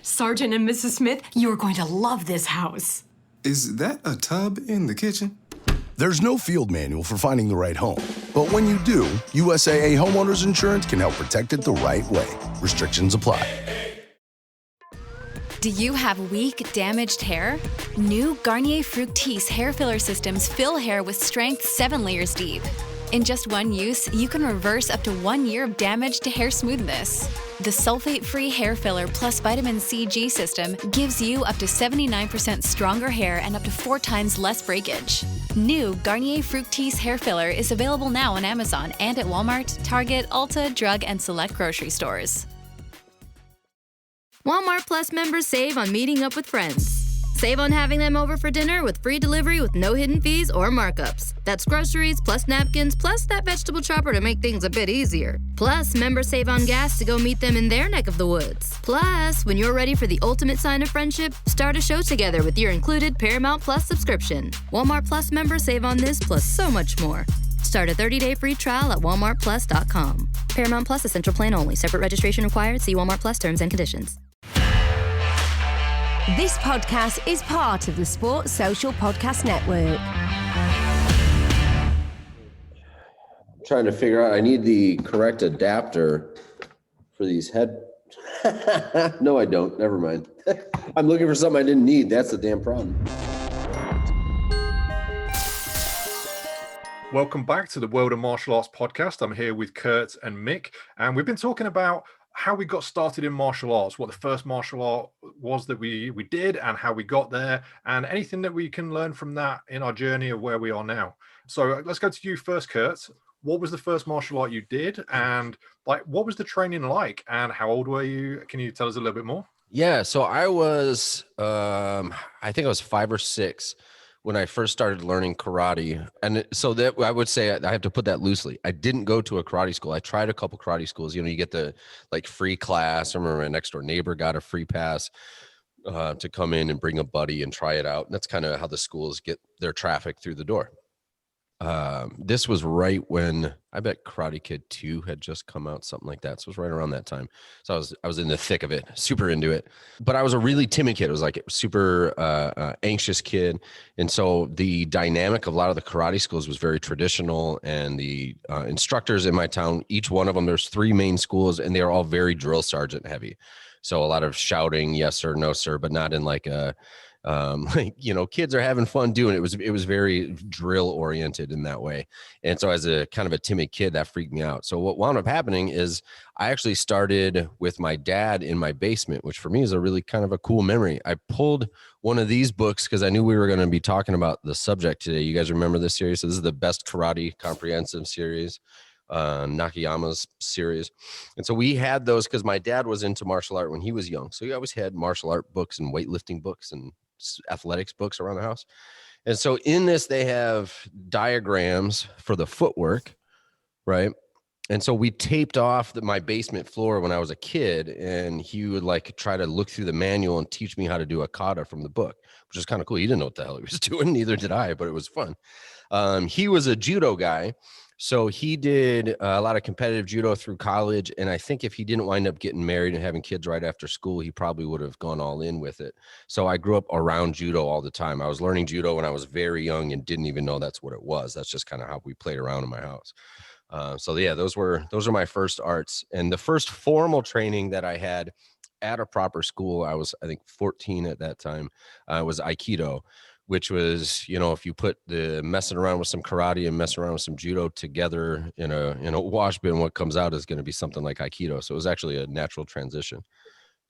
Sergeant and Mrs. Smith, you're going to love this house. Is that a tub in the kitchen? There's no field manual for finding the right home. But when you do, USAA Homeowners Insurance can help protect it the right way. Restrictions apply. Do you have weak, damaged hair? New Garnier Fructis hair filler systems fill hair with strength 7 layers deep. In just one use, you can reverse up to 1 year of damage to hair smoothness. The sulfate-free hair filler plus vitamin C G system gives you up to 79% stronger hair and up to 4 times less breakage. New Garnier Fructis hair filler is available now on Amazon and at Walmart, Target, Ulta, drug, and select grocery stores. Walmart Plus members save on meeting up with friends. Save on having them over for dinner with free delivery with no hidden fees or markups. That's groceries, plus napkins, plus that vegetable chopper to make things a bit easier. Plus, members save on gas to go meet them in their neck of the woods. Plus, when you're ready for the ultimate sign of friendship, start a show together with your included Paramount Plus subscription. Walmart Plus members save on this plus so much more. Start a 30-day free trial at walmartplus.com. Paramount Plus Essential Plan only. Separate registration required. See Walmart Plus terms and conditions. This podcast is part of the Sports Social Podcast Network. I'm trying to figure out, I need the correct adapter for these head. No, I don't. Never mind. I'm looking for something I didn't need. That's the damn problem. Welcome back to the World of Martial Arts podcast. I'm here with Kurt and Mick, and we've been talking about how we got started in martial arts, what the first martial art was that we did and how we got there, and anything that we can learn from that in our journey of where we are now. So let's go to you first, Kurt. What was the first martial art you did, and what was the training like, and how old were you? Can you tell us a little bit more? Yeah, so I was, I think I was 5 or 6 when I first started learning karate. And so that I would say, I have to put that loosely. I didn't go to a karate school. I tried a couple karate schools. You know, you get the free class. I remember my next door neighbor got a free pass to come in and bring a buddy and try it out. And that's kind of how the schools get their traffic through the door. This was right when I bet Karate Kid 2 had just come out, something like that. So it was right around that time. So I was in the thick of it, super into it, but I was a really timid kid. It was like a super anxious kid. And so the dynamic of a lot of the karate schools was very traditional, and the instructors in my town, each one of them, there's 3 main schools, and they are all very drill sergeant heavy. So a lot of shouting, yes sir, no sir, but not in like a, kids are having fun doing it. It was very drill oriented in that way. And so as a kind of a timid kid, that freaked me out. So what wound up happening is I actually started with my dad in my basement, which for me is a really kind of a cool memory. I pulled one of these books because I knew we were going to be talking about the subject today. You guys remember this series? So this is the Best Karate Comprehensive series, Nakayama's series. And so we had those because my dad was into martial art when he was young. So he always had martial art books and weightlifting books and athletics books around the house. And so in this, they have diagrams for the footwork, right? And so we taped off my basement floor when I was a kid, and he would try to look through the manual and teach me how to do a kata from the book, which is kind of cool. He didn't know what the hell he was doing. Neither did I, but it was fun. He was a judo guy. So he did a lot of competitive judo through college. And I think if he didn't wind up getting married and having kids right after school, he probably would have gone all in with it. So I grew up around judo all the time. I was learning judo when I was very young and didn't even know that's what it was. That's just kind of how we played around in my house. So yeah, those were my first arts. And the first formal training that I had at a proper school, I was, I think 14 at that time, was Aikido, which was, if you put the messing around with some karate and messing around with some judo together in a wash bin, what comes out is going to be something like Aikido. So it was actually a natural transition.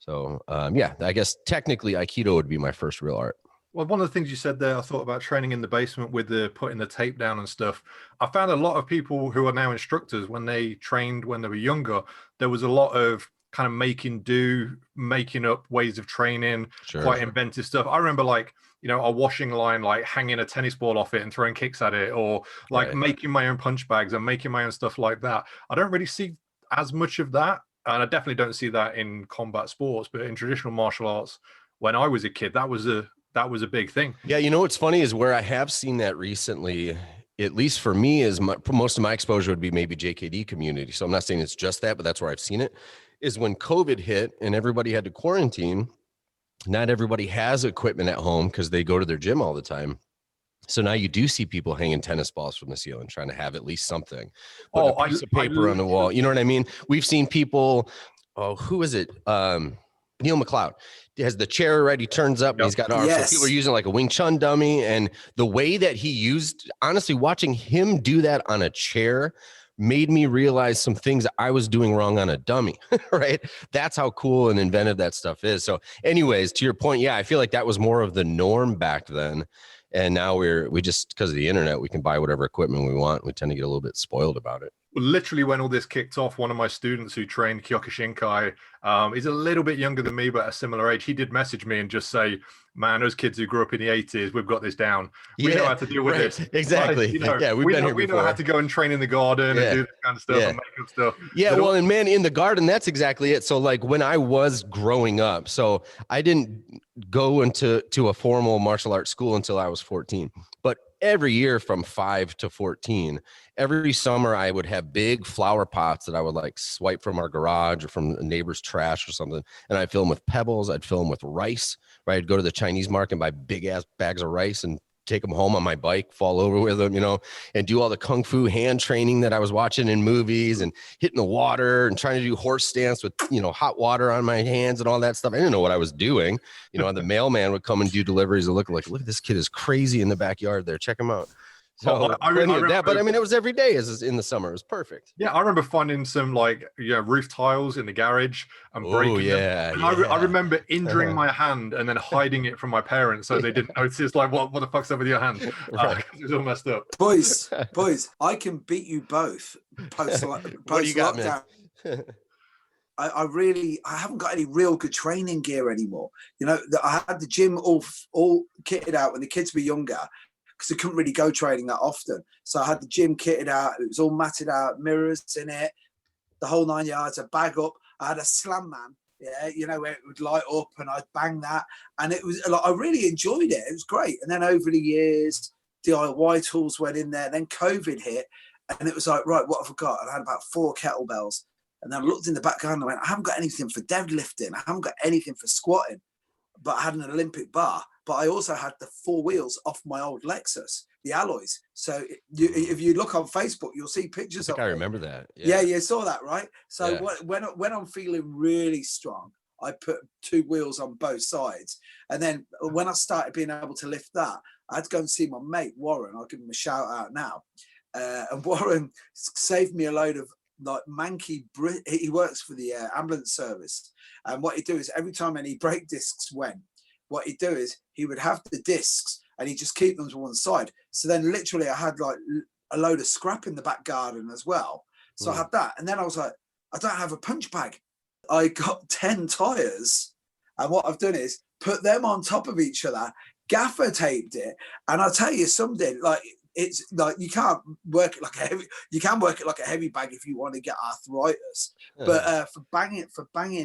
So yeah, I guess technically Aikido would be my first real art. Well, one of the things you said there, I thought about training in the basement with the putting the tape down and stuff. I found a lot of people who are now instructors, when they trained when they were younger, there was a lot of kind of making up ways of training, quite inventive stuff. I remember a washing line, hanging a tennis ball off it and throwing kicks at it, or making my own punch bags and making my own stuff like that. I don't really see as much of that. And I definitely don't see that in combat sports, but in traditional martial arts, when I was a kid, that was a big thing. Yeah. What's funny is where I have seen that recently, at least for me, is most of my exposure would be maybe JKD community. So I'm not saying it's just that, but that's where I've seen it, is when COVID hit and everybody had to quarantine. not everybody has equipment at home because they go to their gym all the time. So now you do see people hanging tennis balls from the ceiling, trying to have at least something. Put a piece of paper on the wall. You know what I mean? We've seen people. Oh, who is it? Neil McLeod. He has the chair already turns up. And he's got arms. Yes. So people are using like a Wing Chun dummy, and the way that he used, honestly, watching him do that on a chair made me realize some things I was doing wrong on a dummy, right? That's how cool and inventive that stuff is. So anyways, to your point, yeah, I feel like that was more of the norm back then. And now we just, because of the internet, we can buy whatever equipment we want. We tend to get a little bit spoiled about it. Literally, when all this kicked off, one of my students who trained Kyokushinkai, he's a little bit younger than me, but a similar age. He did message me and just say, "Man, those kids who grew up in the 80s, we've got this down. We know how to deal with this." Exactly. Like, you know, yeah, we've been here before. We know how to go and train in the garden and do this kind of stuff and make up stuff. Yeah, well, and man, in the garden, that's exactly it. So like when I was growing up, so I didn't go into a formal martial arts school until I was 14. But every year from 5 to 14, every summer I would have big flower pots that I would like swipe from our garage or from a neighbor's trash or something. And I'd fill them with pebbles. I'd fill them with rice, right? I'd go to the Chinese market and buy big ass bags of rice and take them home on my bike, fall over with them, you know, and do all the kung fu hand training that I was watching in movies and hitting the water and trying to do horse stance with, you know, hot water on my hands and all that stuff. I didn't know what I was doing. You know, the mailman would come and do deliveries and look at this kid is crazy in the backyard there. Check him out. So I remember that, but I mean, it was every day as in the summer. It was perfect. Yeah, I remember finding some like roof tiles in the garage and breaking them. And I remember injuring my hand and then hiding it from my parents so they didn't notice. Like, what the fuck's up with your hand? It was all messed up. Boys, I can beat you both post lockdown. I haven't got any real good training gear anymore. You know, I had the gym all kitted out when the kids were younger, because I couldn't really go training that often. So I had the gym kitted out. It was all matted out, mirrors in it, the whole 9 yards, a bag up. I had a slam man, you know, where it would light up and I'd bang that. And it was like, I really enjoyed it. It was great. And then over the years, DIY tools went in there. Then COVID hit and it was like, right, what have I got? And I had about 4 kettlebells. And then I looked in the background and I went, I haven't got anything for deadlifting. I haven't got anything for squatting. But I had an Olympic bar. But I also had the 4 wheels off my old Lexus, the alloys. So if you look on Facebook, you'll see pictures of it. I remember that. Yeah, you saw that, right? So when I'm feeling really strong, I put 2 wheels on both sides. And then when I started being able to lift that, I had to go and see my mate, Warren. I'll give him a shout out now. And Warren saved me a load of like manky, he works for the ambulance service. And what he'd do is every time any brake discs went, what he'd do is he would have the discs and he'd just keep them to one side. So then literally I had like a load of scrap in the back garden as well. So I had that. And then I was like, I don't have a punch bag. I got 10 tires. And what I've done is put them on top of each other, gaffer taped it. And I'll tell you something, like, it's like you can't work it like a heavy. You can work it like a heavy bag if you want to get arthritis. But for banging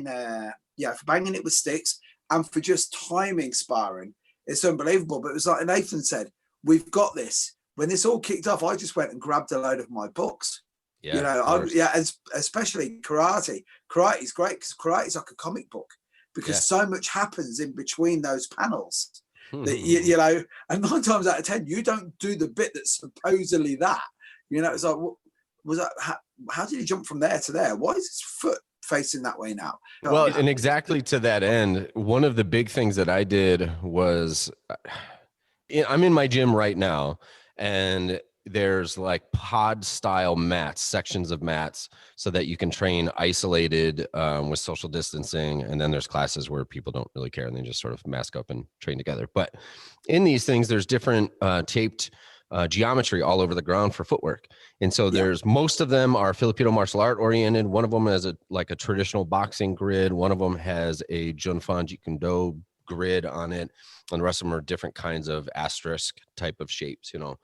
it with sticks and for just timing sparring, it's unbelievable. But it was like Nathan said, we've got this. When this all kicked off, I just went and grabbed a load of my books. Yeah, you know, especially karate. Karate is great because karate is like a comic book because so much happens in between those panels. That you know, and 9 times out of 10, you don't do the bit that's supposedly that. You know, it's like, was that? How did he jump from there to there? Why is his foot facing that way now? Well, and exactly to that end, one of the big things that I did was, I'm in my gym right now, and there's like pod style mats, sections of mats, so that you can train isolated with social distancing. And then there's classes where people don't really care and they just sort of mask up and train together. But in these things, there's different taped geometry all over the ground for footwork. And so there's most of them are Filipino martial art oriented. One of them has a traditional boxing grid. One of them has a Junfan Jeet Kune Do grid on it. And the rest of them are different kinds of asterisk type of shapes, you know.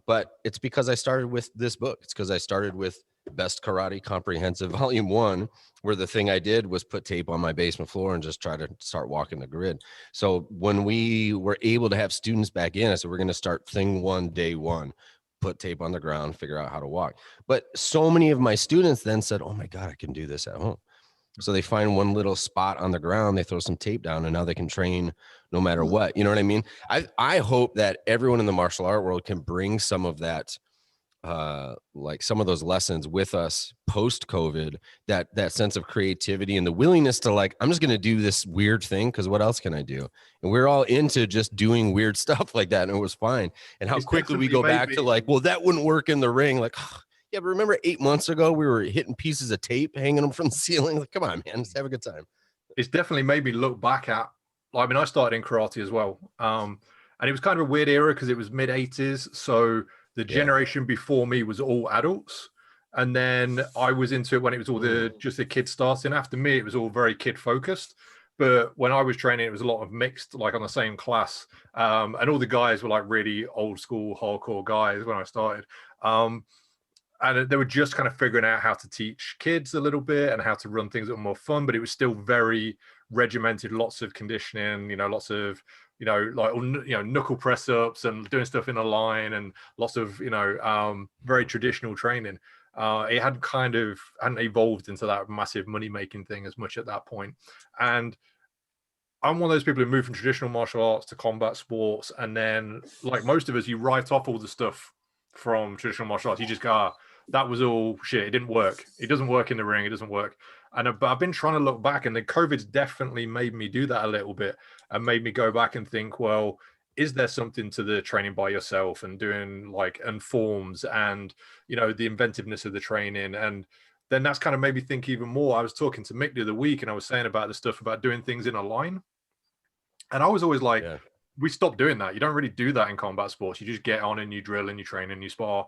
But it's because I started with this book. It's because I started with Best Karate Comprehensive Volume 1, where the thing I did was put tape on my basement floor and just try to start walking the grid. So when we were able to have students back in, I said, we're going to start thing 1, day 1, put tape on the ground, figure out how to walk. But so many of my students then said, oh my God, I can do this at home. So they find one little spot on the ground, they throw some tape down, and now they can train no matter what. You know what I mean? I hope that everyone in the martial art world can bring some of that, like some of those lessons with us post COVID, that sense of creativity and the willingness to like, I'm just going to do this weird thing because what else can I do? And we're all into just doing weird stuff like that, and it was fine. And how quickly we go back to like, well, that wouldn't work in the ring. Like, yeah, but remember 8 months ago we were hitting pieces of tape, hanging them from the ceiling. Like, come on, man, let's have a good time. It's definitely made me look back at. I mean, I started in karate as well, and it was kind of a weird era because it was mid '80s, so the generation before me was all adults, and then I was into it when it was all just the kids starting. After me, it was all very kid focused. But when I was training, it was a lot of mixed, like on the same class, and all the guys were like really old school, hardcore guys when I started. And they were just kind of figuring out how to teach kids a little bit and how to run things that were more fun, but it was still very regimented, lots of conditioning, lots of, like, knuckle press ups and doing stuff in a line and lots of, very traditional training. It hadn't evolved into that massive money making thing as much at that point. And I'm one of those people who moved from traditional martial arts to combat sports. And then, like most of us, you write off all the stuff from traditional martial arts. You just go, that was all shit. It didn't work. It doesn't work in the ring. It doesn't work. But I've been trying to look back, and the COVID's definitely made me do that a little bit and made me go back and think, well, is there something to the training by yourself and doing and forms and, the inventiveness of the training? And then that's kind of made me think even more. I was talking to Mick the other week, and I was saying about the stuff about doing things in a line. And I was always like, we stopped doing that. You don't really do that in combat sports. You just get on and you drill and you train and you spar.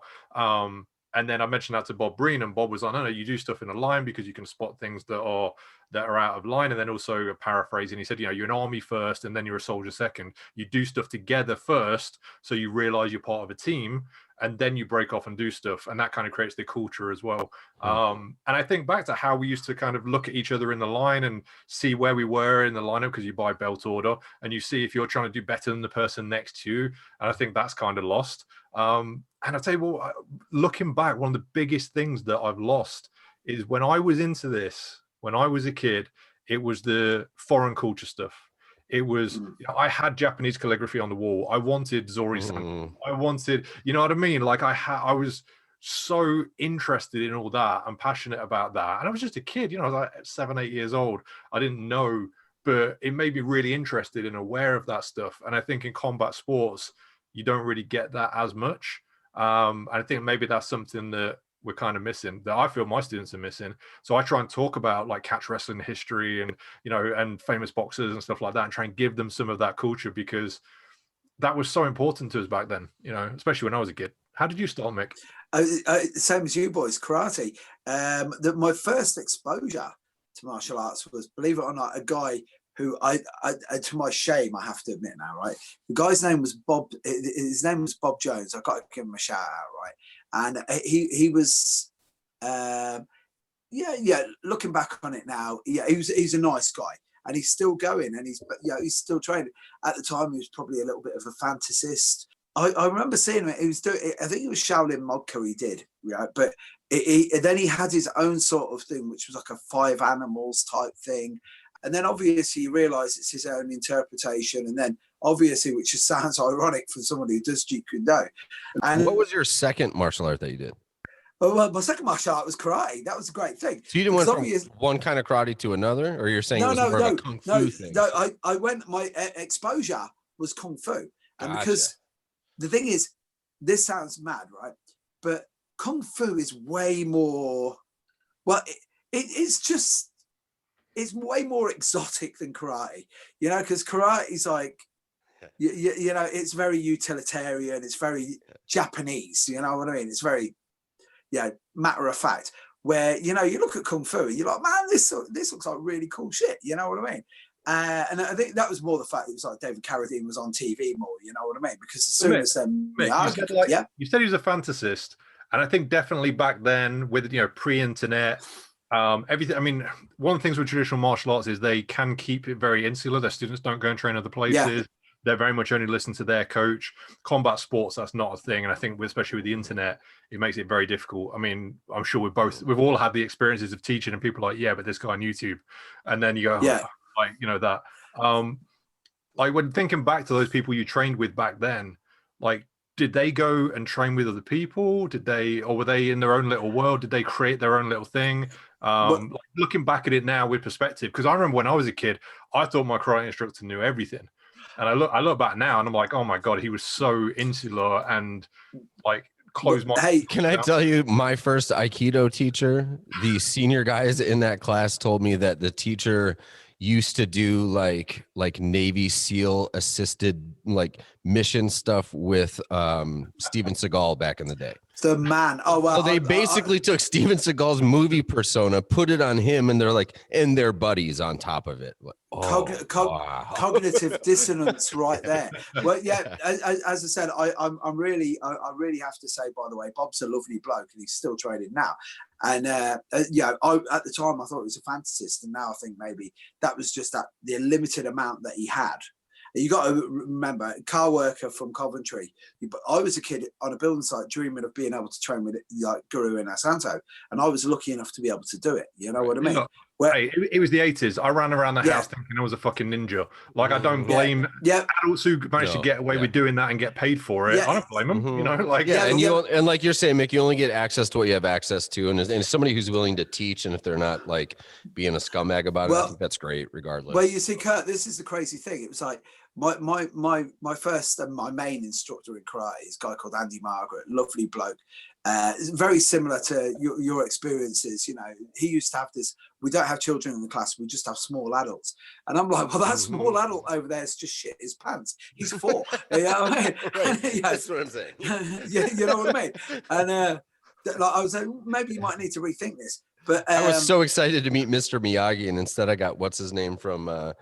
And then I mentioned that to Bob Breen, and Bob was like, no, you do stuff in a line because you can spot things that are out of line. And then also paraphrasing, he said, you're an army first and then you're a soldier second. You do stuff together first, so you realize you're part of a team, and then you break off and do stuff. And that kind of creates the culture as well. And I think back to how we used to kind of look at each other in the line and see where we were in the lineup, because you buy belt order and you see if you're trying to do better than the person next to you. And I think that's kind of lost. And I'll tell you what, looking back, one of the biggest things that I've lost is when I was into this, when I was a kid, it was the foreign culture stuff. It was, I had Japanese calligraphy on the wall. I wanted Zori-san. I wanted, you know what I mean? Like I was so interested in all that and passionate about that. And I was just a kid, I was like 7, 8 years old. I didn't know, but it made me really interested and aware of that stuff. And I think in combat sports, you don't really get that as much. I think maybe that's something that we're kind of missing, that I feel my students are missing. So I try and talk about like catch wrestling history and, and famous boxers and stuff like that, and try and give them some of that culture, because that was so important to us back then, especially when I was a kid. How did you start, Mick? Same as you boys, karate. My first exposure to martial arts was, believe it or not, a guy who I to my shame, I have to admit now, right? The guy's name was Bob. His name was Bob Jones. I've got to give him a shout out, right? And he was, looking back on it now, he's a nice guy, and he's still going, and he's still training. At the time, he was probably a little bit of a fantasist. I remember seeing him. He was doing, I think it was Shaolin Modka he did, right? But then he had his own sort of thing, which was like a 5 animals type thing. And then obviously you realise it's his own interpretation. And then obviously, which just sounds ironic for someone who does Jeet Kune Do. And what was your second martial art that you did? Well, my second martial art was karate. That was a great thing. So you didn't went from one kind of karate to another, or you're saying it was more of a kung fu thing? No, I went, my exposure was kung fu. And because the thing is, this sounds mad, right? But kung fu is way more, well, it's way more exotic than karate, because karate is like, it's very utilitarian. It's very Japanese, you know what I mean? It's very, matter of fact, where, you look at kung fu and you're like, man, this looks like really cool shit. You know what I mean? And I think that was more the fact it was like David Carradine was on TV more, you know what I mean? Because as soon as you said he was a fantasist, and I think definitely back then with pre-internet, everything. I mean, one of the things with traditional martial arts is they can keep it very insular. Their students don't go and train other places. They're very much only listen to their coach. Combat sports, that's not a thing. And I think, especially with the internet, it makes it very difficult. I mean, I'm sure we've all had the experiences of teaching and people like, yeah, but this guy on YouTube. And then you go, Yeah. like, you know, that. Like when thinking back to those people you trained with back then, like, did they go and train with other people? Or were they in their own little world? Did they create their own little thing? Like looking back at it now with perspective, because I remember when I was a kid, I thought my karate instructor knew everything. And I look back now and I'm like, oh my God, he was so insular and like closed my. Hey, can I tell you, my first Aikido teacher, the senior guys in that class told me that the teacher used to do like Navy SEAL assisted like mission stuff with Steven Seagal back in the day. the man. Oh well. So they basically took Steven Seagal's movie persona, put it on him, and they're like, and their buddies on top of it. Cognitive dissonance, right there. Well, yeah. As I said, I really have to say, by the way, Bob's a lovely bloke, and he's still training now. And at the time I thought he was a fantasist, and now I think maybe that was just the limited amount that he had. You got to remember, car worker from Coventry. I was a kid on a building site dreaming of being able to train with like Guru and Asanto, and I was lucky enough to be able to do it. You know what I mean? Hey, it was the 80s. I ran around the house thinking I was a fucking ninja. Like, I don't blame adults who managed to get away with doing that and get paid for it. I don't blame them. You know, like and like you're saying, Mick, you only get access to what you have access to, and somebody who's willing to teach, and if they're not like being a scumbag about it, I think that's great, regardless. Well, you see, Kurt, this is the crazy thing. It was like my first and my main instructor in karate is a guy called Andy Margaret, lovely bloke. Very similar to your experiences. You know, he used to have this, we don't have children in the class, we just have small adults. And I'm like, well, that small adult over there is just shit his pants. He's 4. You know what I mean? Right. That's what I'm saying. You know what I mean? And I was like, maybe you might need to rethink this. But I was so excited to meet Mr. Miyagi, and instead I got, what's his name from,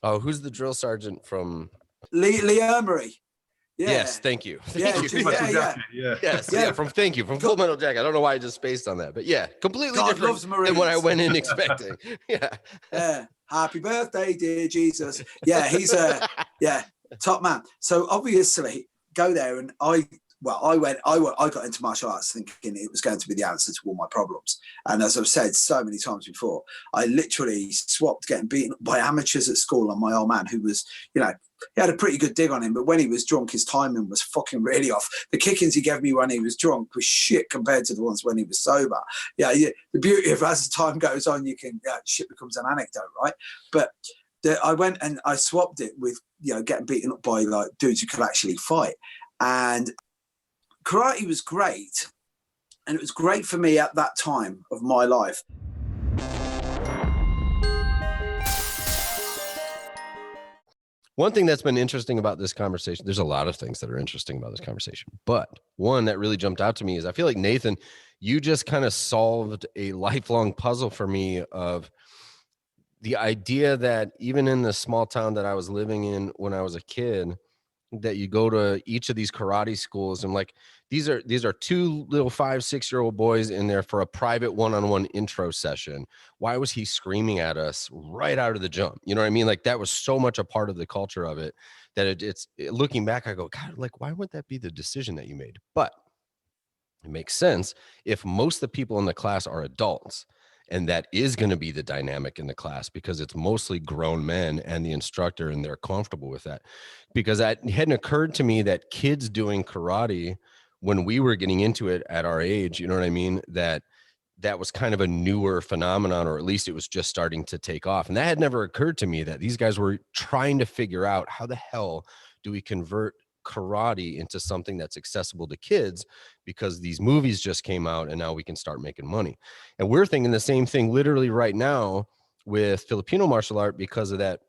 who's the drill sergeant from? Lee Emery. Yeah. Yes, thank you. Yes, from Full Metal Jacket. I don't know why I just spaced on that, but yeah, completely different than what I went in expecting. Happy birthday, dear Jesus. Yeah, he's top man. So obviously go there, and I got into martial arts thinking it was going to be the answer to all my problems. And as I've said so many times before, I literally swapped getting beaten up by amateurs at school on my old man, who was, you know, he had a pretty good dig on him, but when he was drunk, his timing was fucking really off. The kickings he gave me when he was drunk was shit compared to the ones when he was sober. Yeah, the beauty of as time goes on, shit becomes an anecdote, right? But I went and I swapped it with, you know, getting beaten up by like dudes who could actually fight. And karate was great, and it was great for me at that time of my life. One thing that's been interesting about this conversation, there's a lot of things that are interesting about this conversation, but one that really jumped out to me is I feel like, Nathan, you just kind of solved a lifelong puzzle for me of the idea that even in the small town that I was living in when I was a kid, that you go to each of these karate schools and like, these are 2 little 5-6-year-old boys in there for a private one-on-one intro session. Why was he screaming at us right out of the jump? You know what I mean? Like, that was so much a part of the culture of it that it's looking back, I go, God, like, why would that be the decision that you made? But it makes sense if most of the people in the class are adults. And that is going to be the dynamic in the class because it's mostly grown men and the instructor, and they're comfortable with that. Because that hadn't occurred to me that kids doing karate when we were getting into it at our age, you know what I mean? That was kind of a newer phenomenon, or at least it was just starting to take off. And that had never occurred to me, that these guys were trying to figure out how the hell do we convert karate into something that's accessible to kids, because these movies just came out and now we can start making money. And we're thinking the same thing literally right now with Filipino martial art because of that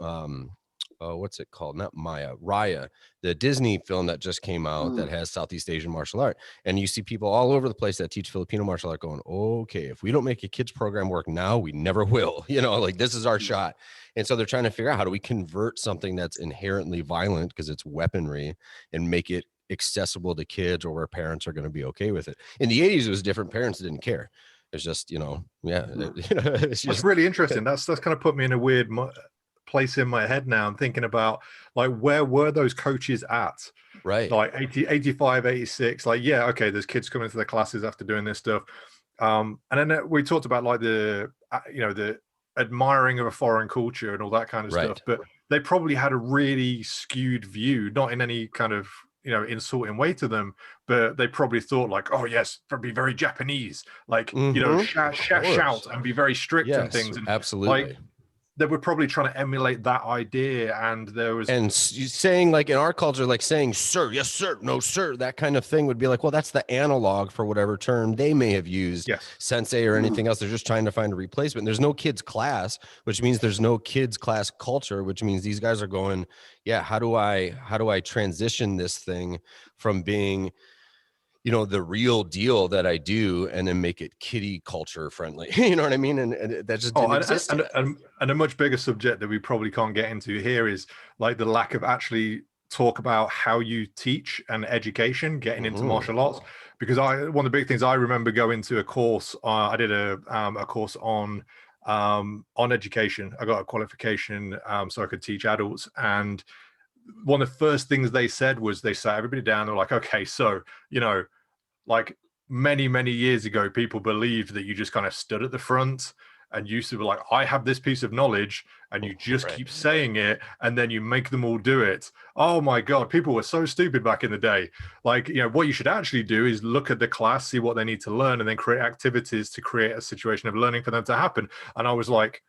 what's it called? Not Maya, Raya, the Disney film that just came out that has Southeast Asian martial art. And you see people all over the place that teach Filipino martial art going, okay, if we don't make a kids program work now, we never will. You know, like, this is our shot. And so they're trying to figure out, how do we convert something that's inherently violent because it's weaponry and make it accessible to kids, or where parents are going to be okay with it. In the 80s, it was different. Parents didn't care. It's just, it's just, really interesting. That's kind of put me in a weird place in my head now and thinking about like, where were those coaches at? Right. Like 85, 86, like, yeah, okay, there's kids coming to their classes after doing this stuff. And then we talked about like the admiring of a foreign culture and all that kind of stuff, but they probably had a really skewed view, not in any kind of, insulting way to them, but they probably thought like, oh yes, be very Japanese, like, shout and be very strict and things. And absolutely. Like, they were probably trying to emulate that idea, and there was saying, like, in our culture, like saying sir, yes sir, no sir, that kind of thing would be like, well, that's the analog for whatever term they may have used, sensei or anything else. They're just trying to find a replacement. There's no kids class, which means there's no kids class culture, which means these guys are going, how do I transition this thing from being the real deal that I do, and then make it kiddie culture friendly. You know what I mean? And that just didn't exist. And a much bigger subject that we probably can't get into here is like the lack of actually talk about how you teach and education getting into martial arts. Because one of the big things I remember going to a course, I did a course on education. I got a qualification so I could teach adults. And one of the first things they said was, they sat everybody down. They're like, okay, so, like many, many years ago, people believed that you just kind of stood at the front and used to be like, I have this piece of knowledge, and you just keep saying it, and then you make them all do it. Oh my God, people were so stupid back in the day. Like, what you should actually do is look at the class, see what they need to learn, and then create activities to create a situation of learning for them to happen. And I was like,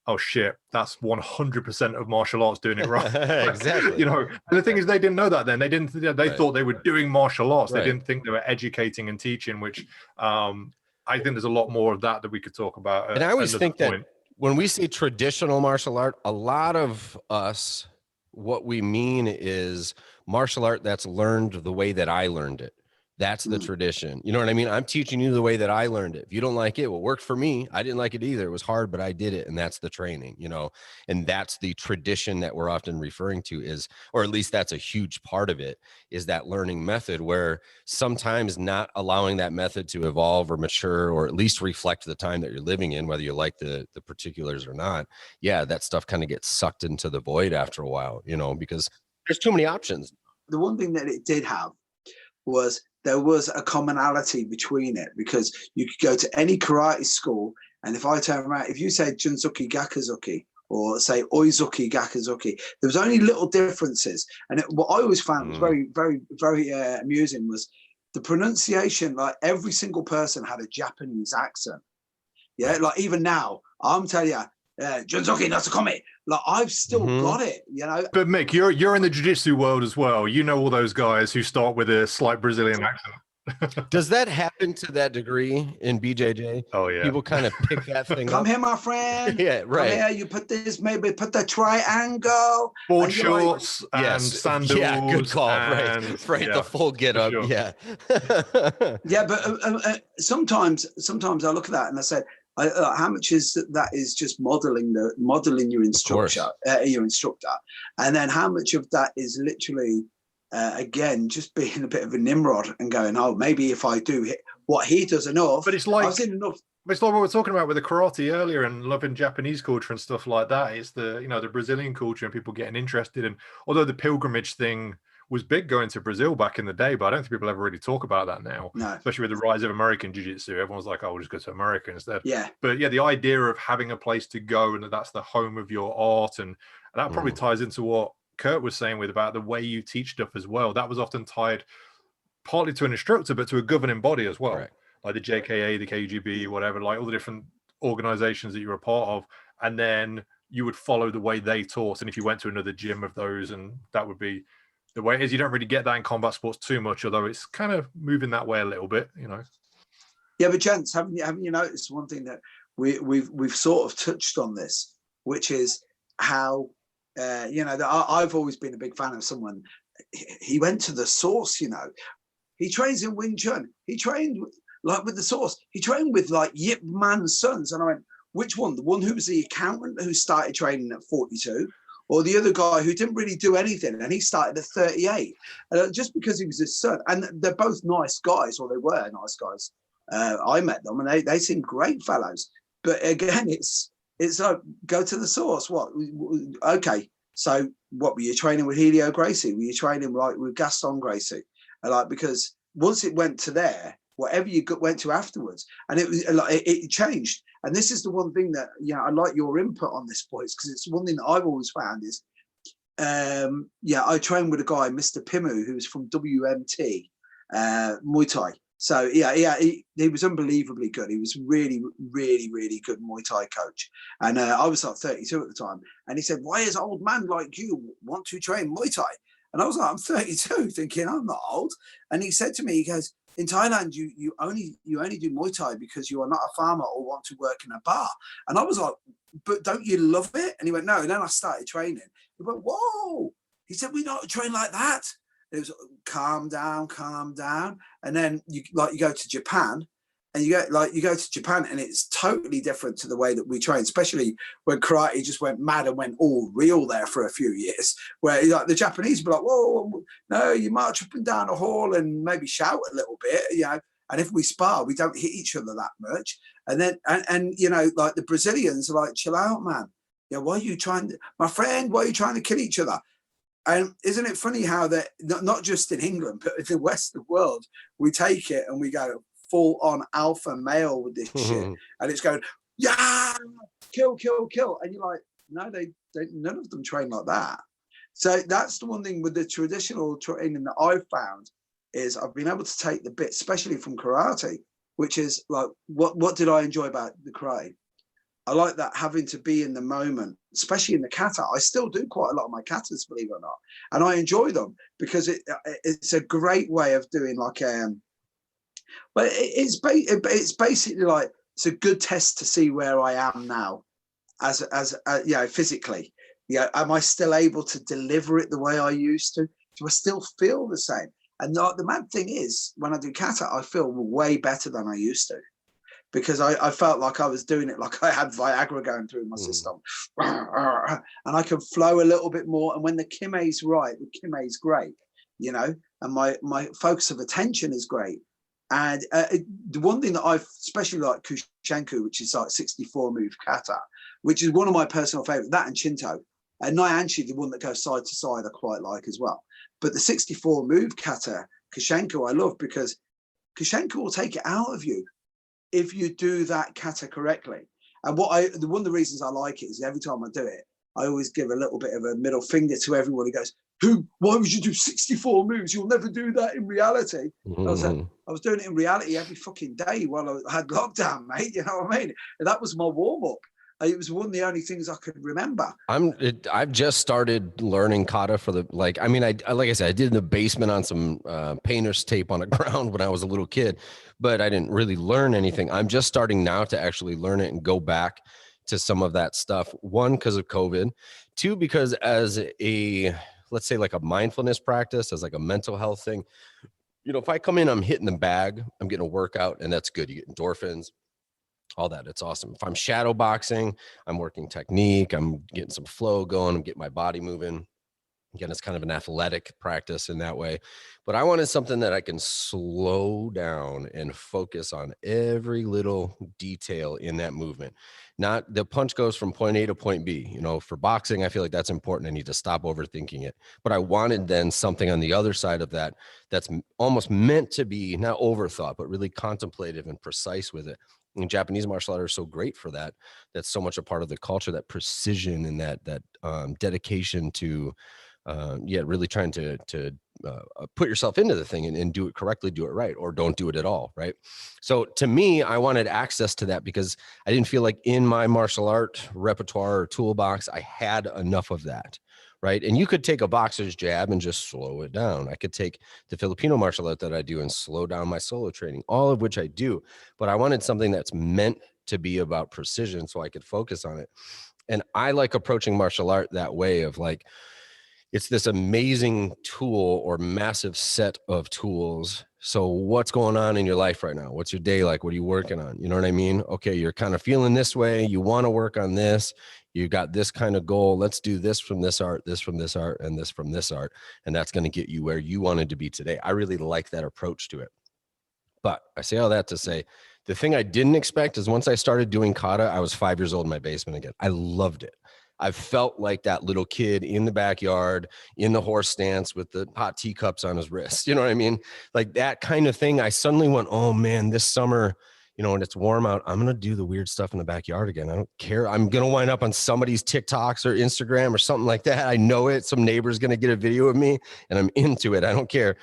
oh shit, that's 100% of martial arts doing it right. Exactly. And the thing is, they didn't know that then. They didn't. They thought they were doing martial arts. They didn't think they were educating and teaching, which I think there's a lot more of that we could talk about. And I always think that when we say traditional martial art, a lot of us, what we mean is martial art that's learned the way that I learned it. That's the tradition. You know what I mean? I'm teaching you the way that I learned it. If you don't like it, well, it worked for me. I didn't like it either. It was hard, but I did it. And that's the training, and that's the tradition that we're often referring to is, or at least that's a huge part of it, is that learning method, where sometimes not allowing that method to evolve or mature, or at least reflect the time that you're living in, whether you like the particulars or not. Yeah, that stuff kind of gets sucked into the void after a while, because there's too many options. The one thing that it did have was there was a commonality between it, because you could go to any karate school, and if I turn around, if you say Junzuki Gakuzuki or say Oizuki Gakuzuki, there was only little differences. And what I always found was very, very, very amusing was the pronunciation. Like every single person had a Japanese accent. Yeah, like even now, I'm telling you, Junzuki Natsukome. Like I've still got it, But Mick, you're in the jiu-jitsu world as well. You know all those guys who start with a slight Brazilian accent. Does that happen to that degree in BJJ? Oh yeah. People kind of pick that thing Come up. here, my friend. Yeah, right. Come here, you put this, maybe put the triangle. Board shorts and sandals. Yeah, good call. Right. The full get up. Sure. Yeah. Yeah, but sometimes I look at that and I say, how much is that is just modeling your instructor, and then how much of that is literally again just being a bit of a Nimrod and going, oh, maybe if I do what he does enough. But it's like I've seen enough. It's like what we were talking about with the karate earlier and loving Japanese culture and stuff like that. It's the the Brazilian culture and people getting interested. And although the pilgrimage thing was big going to Brazil back in the day, but I don't think people ever really talk about that now. No. Especially with the rise of American jiu-jitsu. Everyone's like, oh, we'll just go to America instead. Yeah. But yeah, the idea of having a place to go and that's the home of your art. And that probably ties into what Kurt was saying about the way you teach stuff as well. That was often tied partly to an instructor, but to a governing body as well. Right. Like the JKA, the KUGB, whatever, like all the different organizations that you were a part of. And then you would follow the way they taught. And if you went to another gym of those, and that would be the way it is. You don't really get that in combat sports too much, although it's kind of moving that way a little bit, Yeah, but gents, haven't you noticed one thing that we've sort of touched on this, which is how that I've always been a big fan of someone. He went to the source, He trains in Wing Chun. He trained with the source. He trained with like Yip Man's sons, and I went, which one? The one who was the accountant who started training at 42? Or the other guy who didn't really do anything and he started at 38, just because he was his son. And they're both nice guys, or they were nice guys. I met them and they seemed great fellows. But again, it's It's like, go to the source. What? Okay. So what were you training with Helio Gracie? Were you training like with Gaston Gracie? And like, because once it went to there, whatever you went to afterwards, and it was like, it changed. And this is the one thing that, I like your input on this, boys, because it's one thing that I've always found is, I trained with a guy, Mr. Pimu, who's from WMT, Muay Thai. So he was unbelievably good. He was really, really, really good Muay Thai coach. And I was like 32 at the time. And he said, "Why is an old man like you want to train Muay Thai?" And I was like, "I'm 32, thinking I'm not old." And he said to me, he goes, "In Thailand, you only do Muay Thai because you are not a farmer or want to work in a bar." And I was like, "But don't you love it?" And he went, "No." And then I started training. He went, "Whoa." He said, "We don't train like that." It was calm down. And then you go to Japan, and you go to Japan, and it's totally different to the way that we train, especially when karate just went mad and went all real there for a few years, where like the Japanese were like, "Whoa, no, you march up and down a hall and maybe shout a little bit, and if we spar, we don't hit each other that much." And then, and like the Brazilians are like, "Chill out, man. Why are you trying to kill each other?" And isn't it funny how that, not just in England, but in the Western world, we take it and we go full on alpha male with this shit. And it's going, yeah, kill. And you're like, no, they none of them train like that. So that's the one thing with the traditional training that I've found is I've been able to take the bit, especially from karate, which is like, what did I enjoy about the karate? I like that having to be in the moment, especially in the kata. I still do quite a lot of my katas, believe it or not. And I enjoy them because it's a great way of doing like, but it's basically like, it's a good test to see where I am now as physically. Am I still able to deliver it the way I used to? Do I still feel the same? And the mad thing is, when I do kata, I feel way better than I used to. Because I felt like I was doing it like I had Viagra going through my system. And I can flow a little bit more. And when the kime's right, the kime's great, and my focus of attention is great. And the one thing that I especially like Kushenku, which is like 64 move kata, which is one of my personal favorites, that and Shinto. And Nyanshi, the one that goes side to side, I quite like as well. But the 64 move kata, Kushenku, I love because Kushenku will take it out of you if you do that kata correctly. And one of the reasons I like it is every time I do it, I always give a little bit of a middle finger to everyone who goes, why would you do 64 moves? You'll never do that in reality. I was doing it in reality every fucking day while I had lockdown, mate. You know what I mean? And that was my warm-up. It was one of the only things I could remember. I've just started learning kata for like I said, I did in the basement on some painter's tape on the ground when I was a little kid, but I didn't really learn anything. I'm just starting now to actually learn it and go back to some of that stuff. One, because of COVID. Two, because as let's say like a mindfulness practice, as like a mental health thing, if I come in, I'm hitting the bag, I'm getting a workout, and that's good. You get endorphins, all that. It's awesome. If I'm shadow boxing, I'm working technique, I'm getting some flow going, I'm getting my body moving. Again, it's kind of an athletic practice in that way. But I wanted something that I can slow down and focus on every little detail in that movement. Not the punch goes from point A to point B. For boxing, I feel like that's important. I need to stop overthinking it. But I wanted then something on the other side of that that's almost meant to be not overthought, but really contemplative and precise with it. And Japanese martial art are so great for that. That's so much a part of the culture, that precision and that dedication to really trying to put yourself into the thing and do it correctly, do it right, or don't do it at all, right? So to me, I wanted access to that because I didn't feel like in my martial art repertoire or toolbox, I had enough of that, right? And you could take a boxer's jab and just slow it down. I could take the Filipino martial art that I do and slow down my solo training, all of which I do. But I wanted something that's meant to be about precision so I could focus on it. And I like approaching martial art that way of like, it's this amazing tool or massive set of tools. So what's going on in your life right now? What's your day like? What are you working on? You know what I mean? Okay, you're kind of feeling this way. You want to work on this. You got this kind of goal. Let's do this from this art, this from this art, and this from this art. And that's going to get you where you wanted to be today. I really like that approach to it. But I say all that to say The thing I didn't expect is once I started doing kata, I was 5 years old in my basement again. I loved it. I felt like that little kid in the backyard, in the horse stance with the hot teacups on his wrist. You know what I mean? Like that kind of thing. I suddenly went, oh man, this summer, you know, when it's warm out, I'm going to do the weird stuff in the backyard again. I don't care. I'm going to wind up on somebody's TikToks or Instagram or something like that. I know it. Some neighbor's going to get a video of me and I'm into it. I don't care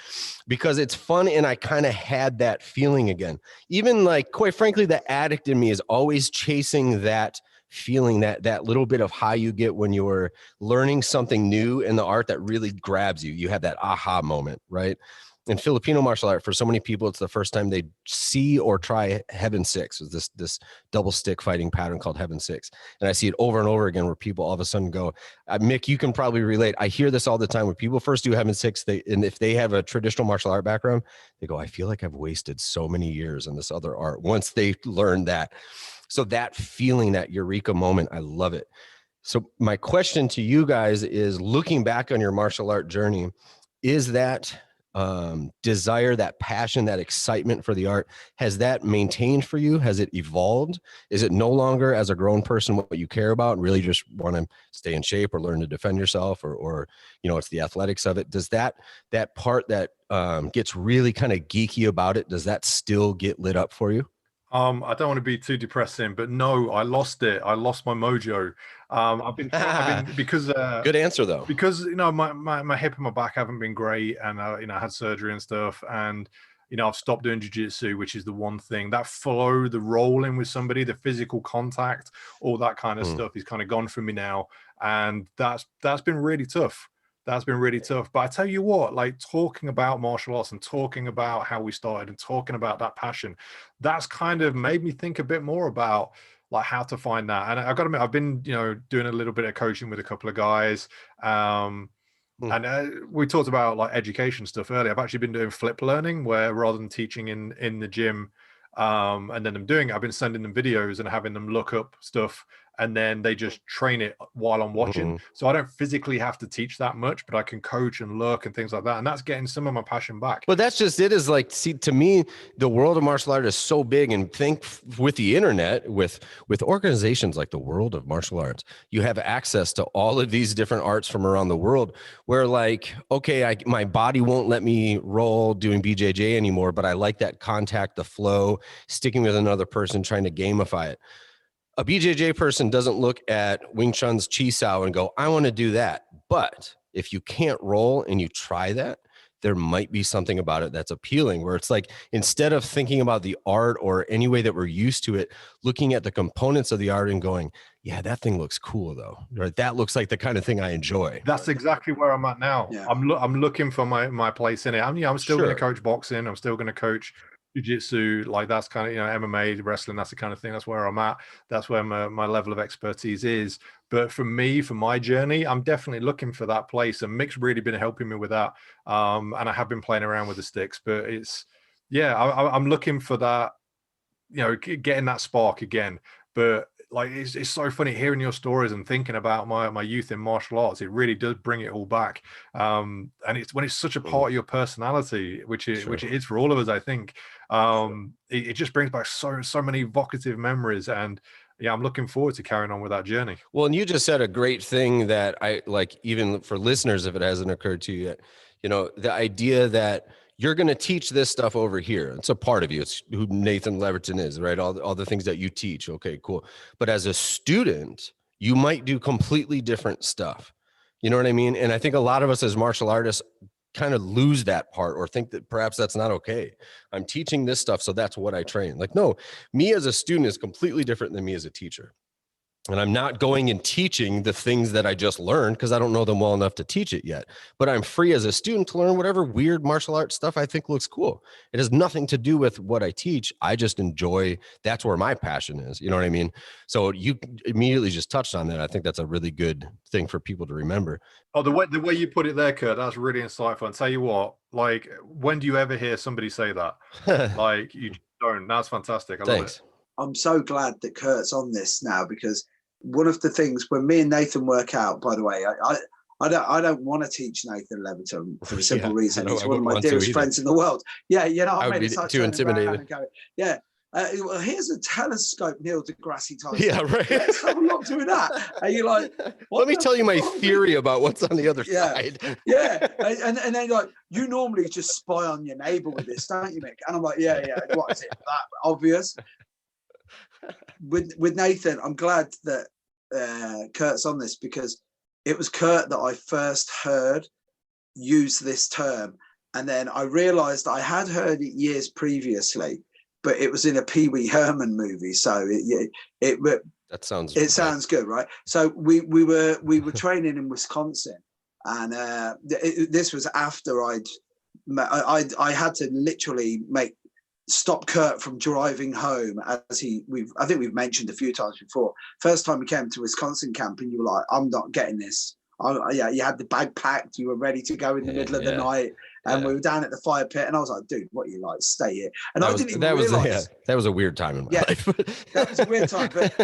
because it's fun. And I kind of had that feeling again. Even like, quite frankly, the addict in me is always chasing that feeling, that little bit of high you get when you're learning something new in the art that really grabs you. You have that aha moment, right? In Filipino martial art, for so many people, it's the first time they see or try Heaven Six, this double stick fighting pattern called Heaven Six. And I see it over and over again where people all of a sudden go, Mick, you can probably relate. I hear this all the time when people first do Heaven Six, and if they have a traditional martial art background, they go, I feel like I've wasted so many years on this other art once they learn that. So that feeling, that eureka moment, I love it. So my question to you guys is, looking back on your martial art journey, is that desire, that passion, that excitement for the art, has that maintained for you? Has it evolved? Is it no longer, as a grown person, what you care about and really just want to stay in shape or learn to defend yourself, or you know, it's the athletics of it? Does that part that gets really kind of geeky about it, does that still get lit up for you? I don't want to be too depressing, but no, I lost it. I lost my mojo. I've been because good answer though. Because you know my hip and my back haven't been great, and you know I had surgery and stuff, and you know I've stopped doing jiu-jitsu, which is the one thing, that flow, the rolling with somebody, the physical contact, all that kind of stuff is kind of gone for me now, and that's been really tough. That's been really tough. But I tell you what, like talking about martial arts and talking about how we started and talking about that passion, that's kind of made me think a bit more about like how to find that. And I've got to admit, I've been, you know, doing a little bit of coaching with a couple of guys. And we talked about like education stuff earlier. I've actually been doing flip learning, where rather than teaching in the gym, and then I'm doing it, I've been sending them videos and having them look up stuff, and then they just train it while I'm watching. So I don't physically have to teach that much, but I can coach and look and things like that. And that's getting some of my passion back. But that's just it, is like, see, to me, the world of martial art is so big, and think with the internet, with organizations like the World of Martial Arts, you have access to all of these different arts from around the world, where like, okay, my body won't let me roll doing BJJ anymore, but I like that contact, the flow, sticking with another person, trying to gamify it. A BJJ person doesn't look at Wing Chun's Chi Sao and go, I want to do that. But if you can't roll and you try that, there might be something about it that's appealing, where it's like, instead of thinking about the art or any way that we're used to it, looking at the components of the art and going, yeah, that thing looks cool though, right? That looks like the kind of thing I enjoy. That's exactly where I'm at now. Yeah. I'm looking for my place in it. I'm still going to coach boxing. I'm still going to coach jiu-jitsu, like that's kind of, you know, MMA, wrestling, that's the kind of thing. That's where I'm at. That's where my level of expertise is. But for me, for my journey, I'm definitely looking for that place, and Mick's really been helping me with that. And I have been playing around with the sticks, but it's, yeah, I'm looking for that, you know, getting that spark again. But like, it's so funny hearing your stories and thinking about my youth in martial arts. It really does bring it all back. And it's when it's such a part of your personality, which it is for all of us, I think. It just brings back so many evocative memories, and yeah, I'm looking forward to carrying on with that journey. Well, and you just said a great thing that I like, even for listeners, if it hasn't occurred to you yet, you know, the idea that you're going to teach this stuff over here. It's a part of you. It's who Nathan Leverton is, right? All the things that you teach. Okay, cool. But as a student, you might do completely different stuff. You know what I mean? And I think a lot of us as martial artists kind of lose that part, or think that perhaps that's not okay. I'm teaching this stuff, so that's what I train. Like, no, me as a student is completely different than me as a teacher. And I'm not going and teaching the things that I just learned because I don't know them well enough to teach it yet. But I'm free as a student to learn whatever weird martial arts stuff I think looks cool. It has nothing to do with what I teach. I just enjoy, that's where my passion is. You know what I mean? So you immediately just touched on that. I think that's a really good thing for people to remember. Oh, the way you put it there, Kurt, that's really insightful. And tell you what, like, when do you ever hear somebody say that? Like, you don't. That's fantastic. I love it. I'm so glad that Kurt's on this now, because one of the things when me and Nathan work out, by the way, I don't want to teach Nathan Leverton for the simple reason he's one of my dearest friends in the world. Yeah, you know, I would be too intimidated. Yeah, Well, here's a telescope Neil deGrasse Tyson. Yeah, right. Let's have a look through that. And you're like, let me tell you my theory about what's on the other side. Yeah. And then you're like, you normally just spy on your neighbor with this, don't you, Mick? And I'm like, yeah. What is it? That obvious? With Nathan, I'm glad that Kurt's on this, because it was Kurt that I first heard use this term. And then I realized I had heard it years previously, but it was in a Pee Wee Herman movie. So it sounds good, right? So we were training in Wisconsin, and this was after I had to literally stop Kurt from driving home, as I think we've mentioned a few times before. First time we came to Wisconsin camp, and you were like, I'm not getting this. You had the bag packed, you were ready to go in the middle of the night, and we were down at the fire pit, and I was like, dude, what are you like, stay here? And I didn't even realize that was a weird time in my life. That was a weird time, but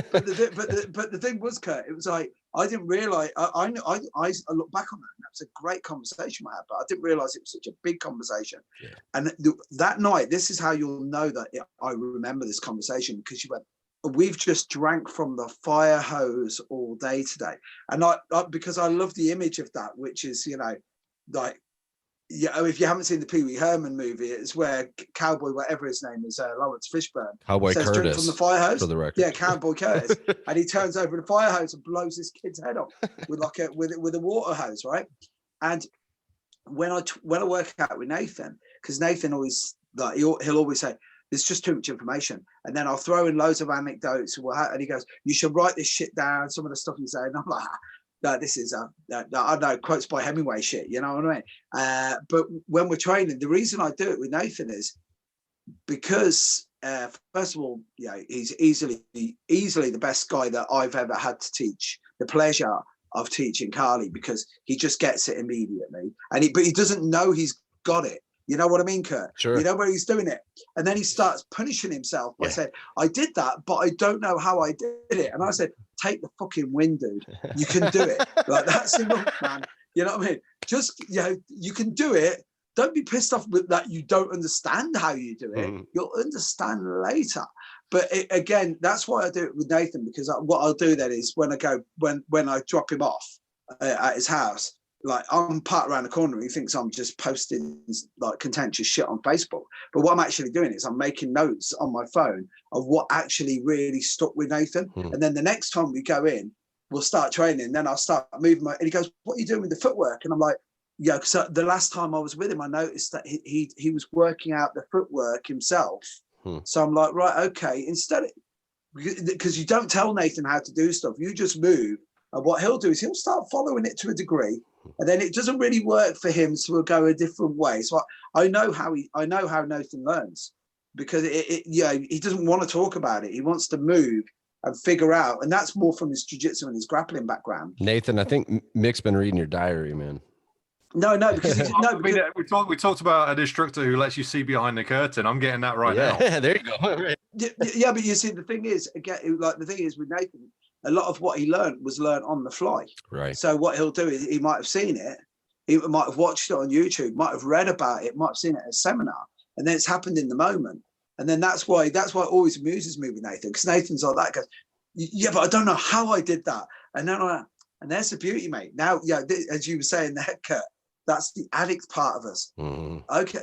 the thing was, Kurt, it was like, I didn't realize, I look back on that, and that was a great conversation I had, but I didn't realize it was such a big conversation. And that night, this is how you'll know that I remember this conversation, because you went, we've just drank from the fire hose all day today. And I because I love the image of that, which is, like, if you haven't seen the Pee Wee Herman movie, it's where Cowboy, whatever his name is, Lawrence Fishburne, Cowboy says, Curtis, drink from the fire hose. For the record. Yeah, Cowboy Curtis, and he turns over the fire hose and blows his kid's head off with a water hose, right? And when I work out with Nathan, because Nathan always, like, he'll always say, there's just too much information. And then I'll throw in loads of anecdotes. And he goes, you should write this shit down, some of the stuff you say. And I'm like, no, this is, I know, quotes by Hemingway shit, you know what I mean? But when we're training, the reason I do it with Nathan is because, first of all, he's easily the best guy that I've ever had to teach, the pleasure of teaching Carly, because he just gets it immediately. But he doesn't know he's got it. You know what I mean, Kurt? Sure. You know where he's doing it. And then he starts punishing himself by saying, I did that, but I don't know how I did it. And I said, take the fucking win, dude. You can do it. Like, that's enough, man. You know what I mean? Just, you can do it. Don't be pissed off with that you don't understand how you do it. You'll understand later. But again, that's why I do it with Nathan, because what I'll do then is when I drop him off at his house, like, I'm parked around the corner, he thinks I'm just posting like contentious shit on Facebook. But what I'm actually doing is I'm making notes on my phone of what actually really stuck with Nathan. And then the next time we go in, we'll start training. Then I'll start moving and he goes, what are you doing with the footwork? And I'm like, because the last time I was with him, I noticed that he was working out the footwork himself. So I'm like, right, okay, because you don't tell Nathan how to do stuff, you just move. And what he'll do is he'll start following it to a degree, and then it doesn't really work for him, so we'll go a different way. So I know how Nathan learns, because he doesn't want to talk about it. He wants to move and figure out, and that's more from his jiu-jitsu and his grappling background. Nathan, I think Mick's been reading your diary, man. No, because he didn't know. Because we talked about an instructor who lets you see behind the curtain. I'm getting that right now. Yeah, there you go. Yeah, but you see, the thing is with Nathan, a lot of what he learned was learned on the fly. Right. So what he'll do is he might have seen it, he might have watched it on YouTube, might have read about it, might have seen it at a seminar, and then it's happened in the moment. And then that's why it always amuses me with Nathan, because Nathan's like that, goes, yeah, but I don't know how I did that. And then and there's the beauty, mate. Now, as you were saying there, Kurt, that's the addict part of us. Okay,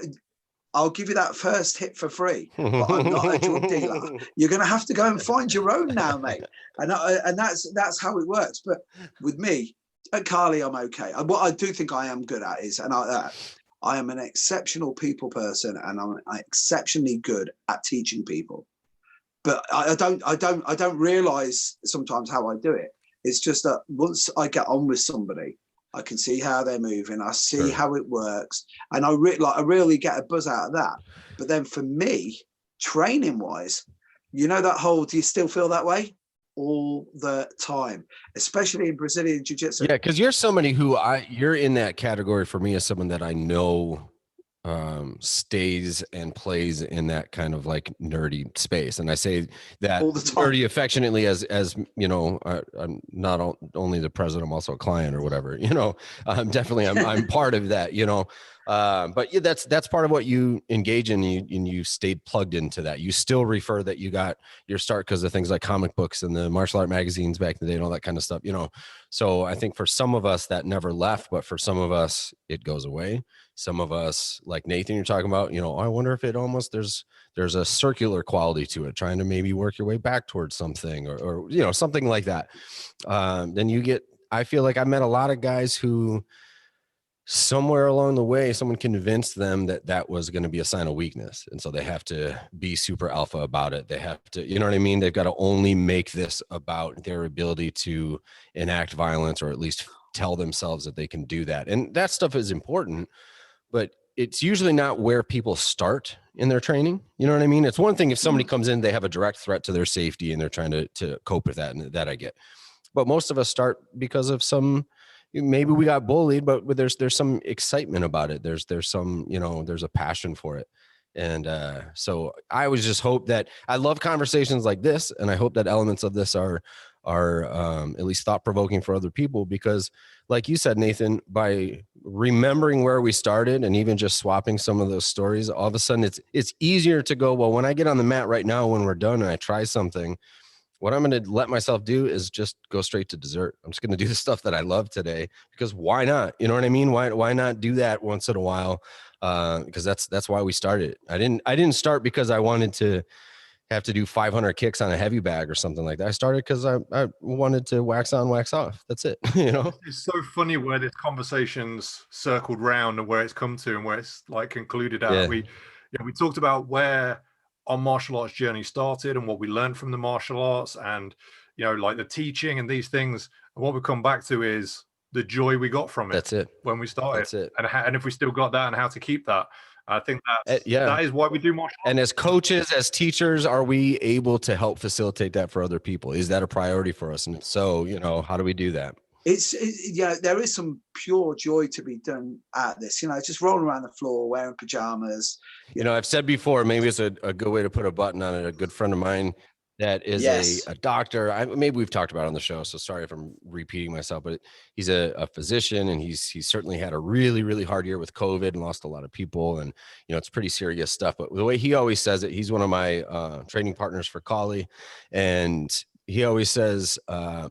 I'll give you that first hit for free, but I'm not a drug dealer. You're going to have to go and find your own now, mate. And that's how it works. But with me, at Carly, I'm okay. What I do think I am good at is, I am an exceptional people person, and I'm exceptionally good at teaching people. But I don't realize sometimes how I do it. It's just that once I get on with somebody, I can see how they're moving. I see how it works, and I really get a buzz out of that. But then for me, training wise, that whole, do you still feel that way all the time, especially in Brazilian jiu-jitsu? Yeah, because you're somebody who you're in that category for me as someone that I know stays and plays in that kind of like nerdy space. And I say that nerdy affectionately as I'm not only the president, I'm also a client or whatever, I'm part of that, But yeah, that's part of what you engage in, and you stayed plugged into that. You still refer that you got your start because of things like comic books and the martial art magazines back in the day and all that kind of stuff, you know. So I think for some of us that never left, but for some of us it goes away. Some of us, like Nathan, you're talking about, you know, I wonder if it almost there's a circular quality to it, trying to maybe work your way back towards something or you know, something like that. Then I feel like I met a lot of guys who somewhere along the way, someone convinced them that was going to be a sign of weakness. And so they have to be super alpha about it. They have to, you know what I mean? They've got to only make this about their ability to enact violence, or at least tell themselves that they can do that. And that stuff is important, but it's usually not where people start in their training. You know what I mean? It's one thing if somebody comes in, they have a direct threat to their safety and they're trying to cope with that, and that I get. But most of us start because of maybe we got bullied, but there's some excitement about it. There's some, you know, there's a passion for it. And so I always just hope that I love conversations like this. And I hope that elements of this are at least thought provoking for other people, because like you said, Nathan, by remembering where we started and even just swapping some of those stories, all of a sudden it's easier to go, well, when I get on the mat right now, when we're done and I try something, what I'm going to let myself do is just go straight to dessert. I'm just going to do the stuff that I love today, because why not? You know what I mean? Why not do that once in a while? Because that's why we started. I didn't start because I wanted to have to do 500 kicks on a heavy bag or something like that. I started because I wanted to wax on, wax off. That's it. You know, it's so funny where this conversation's circled round and where it's come to and where it's like concluded at. Yeah. We talked about where our martial arts journey started and what we learned from the martial arts, and you know, like the teaching and these things. And what we come back to is the joy we got from it. That's it. When we started. That's it. And if we still got that, and how to keep that. I think that is why we do martial arts. And as coaches, as teachers, are we able to help facilitate that for other people? Is that a priority for us? And so, you know, how do we do that? There is some pure joy to be done at this, you know, just rolling around the floor wearing pajamas. You know, I've said before, maybe it's a good way to put a button on it. A good friend of mine that is a doctor. Maybe we've talked about it on the show, so sorry if I'm repeating myself, but he's a physician, and he's certainly had a really, really hard year with COVID and lost a lot of people. And, you know, it's pretty serious stuff. But the way he always says it, he's one of my training partners for Collie. And he always says,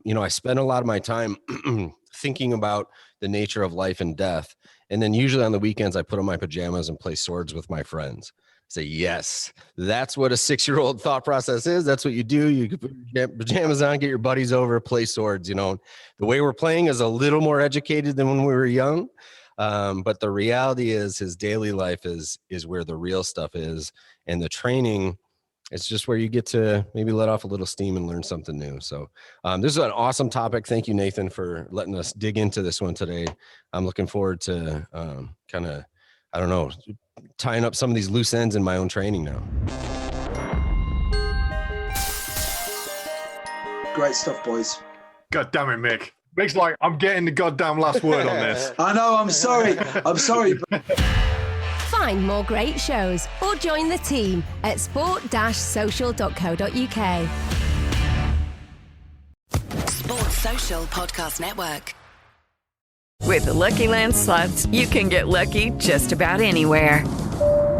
you know, I spend a lot of my time thinking about the nature of life and death. And then usually on the weekends, I put on my pajamas and play swords with my friends. Say, yes, that's what a 6-year-old thought process is. That's what you do. You put your pajamas on, get your buddies over, play swords. You know, the way we're playing is a little more educated than when we were young. But the reality is his daily life is where the real stuff is. And the training, it's just where you get to maybe let off a little steam and learn something new. So this is an awesome topic. Thank you, Nathan, for letting us dig into this one today. I'm looking forward to kind of, I don't know, tying up some of these loose ends in my own training now. Great stuff, boys. God damn it, Mick. Mick's like, I'm getting the goddamn last word on this. I know, I'm sorry. Find more great shows or join the team at sport-social.co.uk. Sports Social Podcast Network. With the Lucky Land Slots, you can get lucky just about anywhere.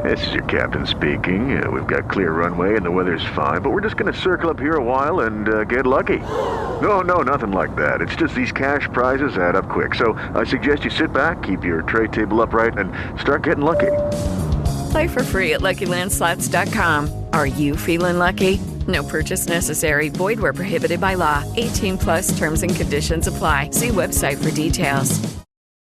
This is your captain speaking. We've got clear runway and the weather's fine, but we're just going to circle up here a while and get lucky. No, nothing like that. It's just these cash prizes add up quick. So I suggest you sit back, keep your tray table upright, and start getting lucky. Play for free at LuckyLandSlots.com. Are you feeling lucky? No purchase necessary. Void where prohibited by law. 18+ terms and conditions apply. See website for details.